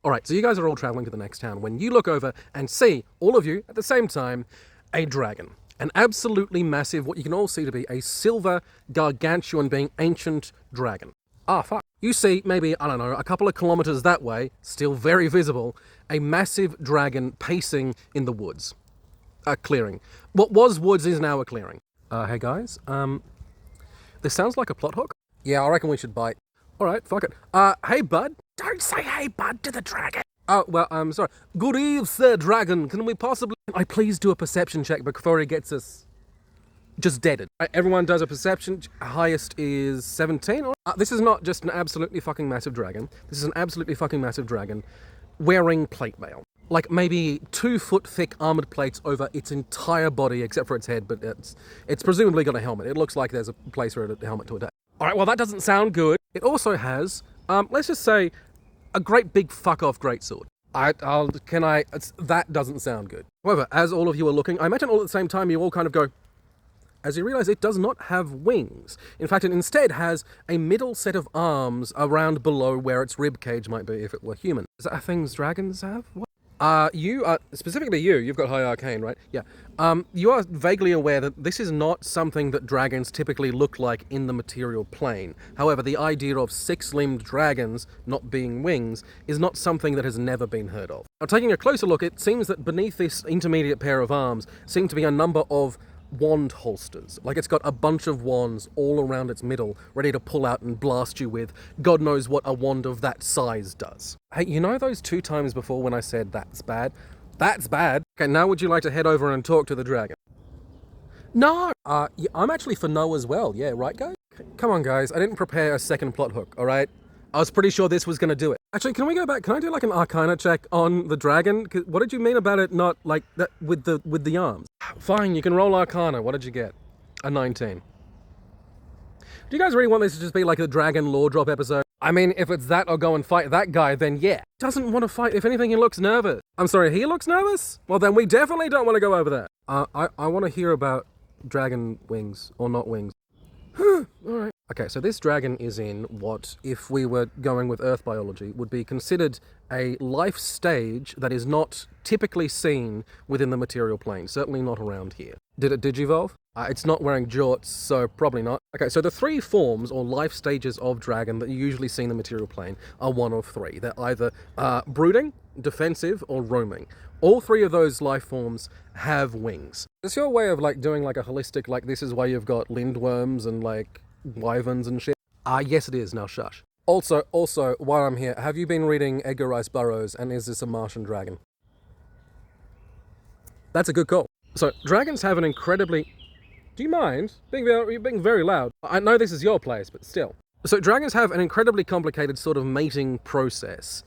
Alright, so you guys are all traveling to the next town when you look over and see, all of you at the same time, a dragon. An absolutely massive, what you can all see to be a silver, gargantuan being ancient dragon. Ah, fuck. You see, maybe, I don't know, a couple of kilometers that way, still very visible, a massive dragon pacing in the woods. A clearing. What was woods is now a clearing. Hey guys, this sounds like a plot hook. Yeah, I reckon we should bite. Alright, fuck it. Hey bud. Don't say hey bud to the dragon. Oh, well, I'm sorry. Good eve, sir dragon. Can we possibly... I please do a perception check before he gets us just deaded. Everyone does a perception. Highest is 17. This is not just an absolutely fucking massive dragon. This is an absolutely fucking massive dragon wearing plate mail. Like maybe 2 foot thick armored plates over its entire body except for its head, but it's presumably got a helmet. It looks like there's a place for a helmet to attach. Alright, well that doesn't sound good. It also has, let's just say, a great big fuck off greatsword. That doesn't sound good. However, as all of you are looking, I imagine all at the same time you all kind of go, as you realize it does not have wings. In fact, it instead has a middle set of arms around below where its rib cage might be if it were human. Is that a things dragons have? What? Specifically you've got high arcane, right? Yeah. You are vaguely aware that this is not something that dragons typically look like in the material plane. However, the idea of 6-limbed dragons not being wings is not something that has never been heard of. Now, taking a closer look, it seems that beneath this intermediate pair of arms seem to be a number of wand holsters. Like it's got a bunch of wands all around its middle, ready to pull out and blast you with. God knows what a wand of that size does. Hey, you know those 2 times before when I said that's bad? That's bad. Okay, now would you like to head over and talk to the dragon? No! Yeah, I'm actually for no as well. Yeah, right, guys? Come on, guys. I didn't prepare a second plot hook, alright? I was pretty sure this was gonna do it. Actually, can we go back? Can I do like an arcana check on the dragon? What did you mean about it not like that with the arms? Fine, you can roll arcana. What did you get? A 19. Do you guys really want this to just be like a dragon lore drop episode? I mean, if it's that or go and fight that guy, then yeah. Doesn't want to fight. If anything, he looks nervous. I'm sorry, he looks nervous? Well, then we definitely don't want to go over there. I want to hear about dragon wings or not wings. Alright. Okay, so this dragon is in what, if we were going with Earth biology, would be considered a life stage that is not typically seen within the material plane, certainly not around here. Did it digivolve? It's not wearing jorts, so probably not. Okay, so the 3 forms or life stages of dragon that you usually see in the material plane are one of 3. They're either brooding, defensive, or roaming. All 3 of those life forms have wings. Is your way of like doing like a holistic, like this is why you've got lindworms and like wyverns and shit? Yes it is, now shush. Also, while I'm here, have you been reading Edgar Rice Burroughs and Is This a Martian Dragon? That's a good call. So, dragons have an incredibly... Do you mind? You're being very loud. I know this is your place, but still. So, dragons have an incredibly complicated sort of mating process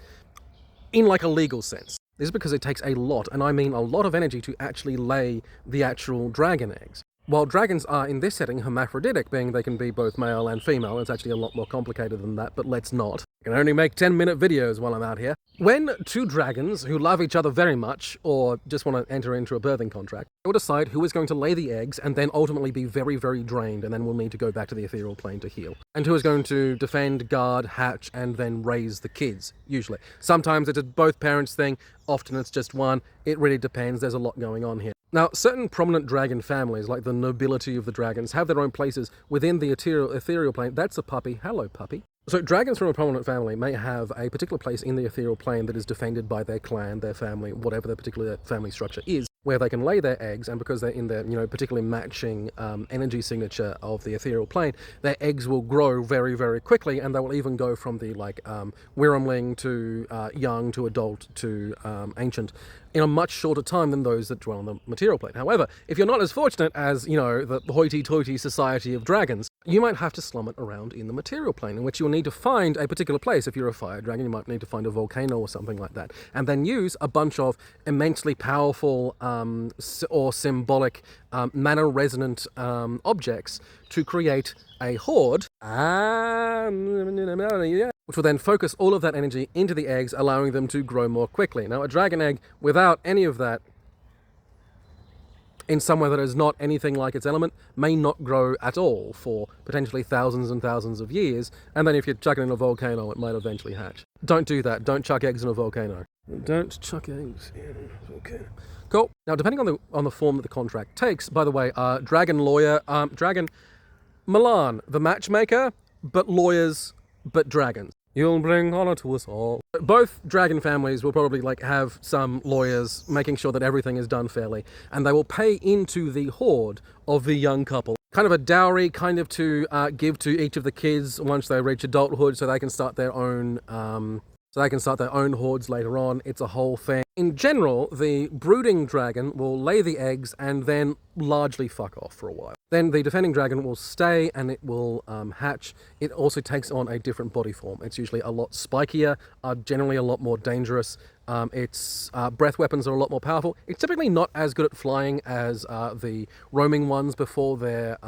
in like a legal sense. This is because it takes a lot, and I mean a lot of energy to actually lay the actual dragon eggs. While dragons are, in this setting, hermaphroditic, being they can be both male and female, it's actually a lot more complicated than that, but let's not. I can only make 10-minute videos while I'm out here. When 2 dragons, who love each other very much, or just want to enter into a birthing contract, will decide who is going to lay the eggs, and then ultimately be very, very drained, and then will need to go back to the ethereal plane to heal. And who is going to defend, guard, hatch, and then raise the kids, usually. Sometimes it's a both parents thing, often it's just one. It really depends, there's a lot going on here. Now, certain prominent dragon families, like the nobility of the dragons, have their own places within the ethereal plane. That's a puppy. Hello, puppy. So dragons from a prominent family may have a particular place in the ethereal plane that is defended by their clan, their family, whatever their particular family structure is, where they can lay their eggs, and because they're in their, particularly matching energy signature of the ethereal plane, their eggs will grow very, very quickly, and they will even go from the, Wyrmling to young to adult to ancient in a much shorter time than those that dwell on the material plane. However, if you're not as fortunate as, the hoity-toity society of dragons, you might have to slum it around in the material plane, in which you'll need to find a particular place. If you're a fire dragon, you might need to find a volcano or something like that, and then use a bunch of immensely powerful or symbolic mana-resonant objects to create a horde, which will then focus all of that energy into the eggs, allowing them to grow more quickly. Now, a dragon egg without any of that in somewhere that is not anything like its element may not grow at all for potentially thousands and thousands of years, and then if you chuck it in a volcano, it might eventually hatch. Don't do that. Don't chuck eggs in a volcano. Don't chuck eggs in a volcano. Cool. Now, depending on the form that the contract takes, by the way, Dragon Lawyer, Dragon Milan, the matchmaker, but lawyers, but dragons. You'll bring honor to us all. Both dragon families will probably have some lawyers making sure that everything is done fairly, and they will pay into the hoard of the young couple. Kind of a dowry, kind of to give to each of the kids once they reach adulthood, so they can start their own. Hoards later on. It's a whole thing. In general, the brooding dragon will lay the eggs and then largely fuck off for a while. Then the defending dragon will stay and it will hatch. It also takes on a different body form. It's usually a lot spikier, generally a lot more dangerous. Its breath weapons are a lot more powerful. It's typically not as good at flying as the roaming ones before they're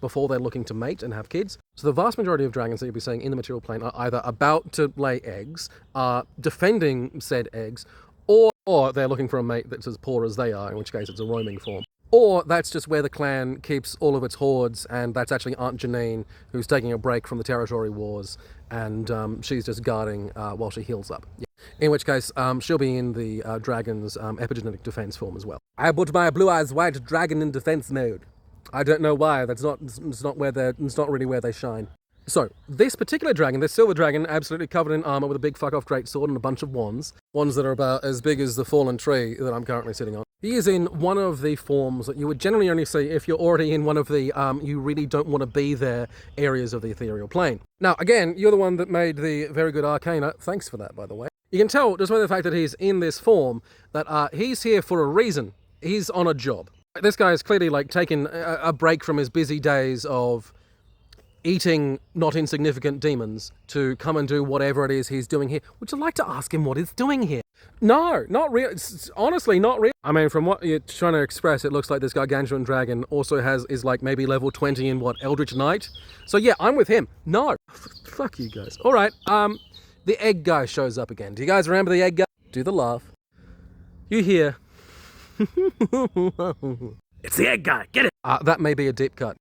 looking to mate and have kids. So the vast majority of dragons that you'll be seeing in the material plane are either about to lay eggs, defending said eggs, or they're looking for a mate that's as poor as they are, in which case it's a roaming form. Or that's just where the clan keeps all of its hordes, and that's actually Aunt Janine, who's taking a break from the territory wars, and she's just guarding while she heals up. Yeah. In which case, she'll be in the dragon's epigenetic defense form as well. I put my blue eyes white dragon in defense mode. I don't know why. It's not really where they shine. So, this particular dragon, this silver dragon, absolutely covered in armor with a big fuck-off greatsword and a bunch of wands. Wands that are about as big as the fallen tree that I'm currently sitting on. He is in one of the forms that you would generally only see if you're already in one of the you really don't want to be there areas of the ethereal plane. Now, again, you're the one that made the very good Arcana. Thanks for that, by the way. You can tell, just by the fact that he's in this form, that he's here for a reason. He's on a job. This guy is clearly taking a break from his busy days of eating not insignificant demons to come and do whatever it is he's doing here. Would you like to ask him what he's doing here? No, not real. It's honestly not real. I mean, from what you're trying to express, it looks like this gargantuan dragon also is maybe level 20 in Eldritch Knight. So yeah, I'm with him. No. Fuck you guys. All right, the egg guy shows up again. Do you guys remember the egg guy? Do the laugh. You hear. It's the egg guy. Get it. That may be a deep cut.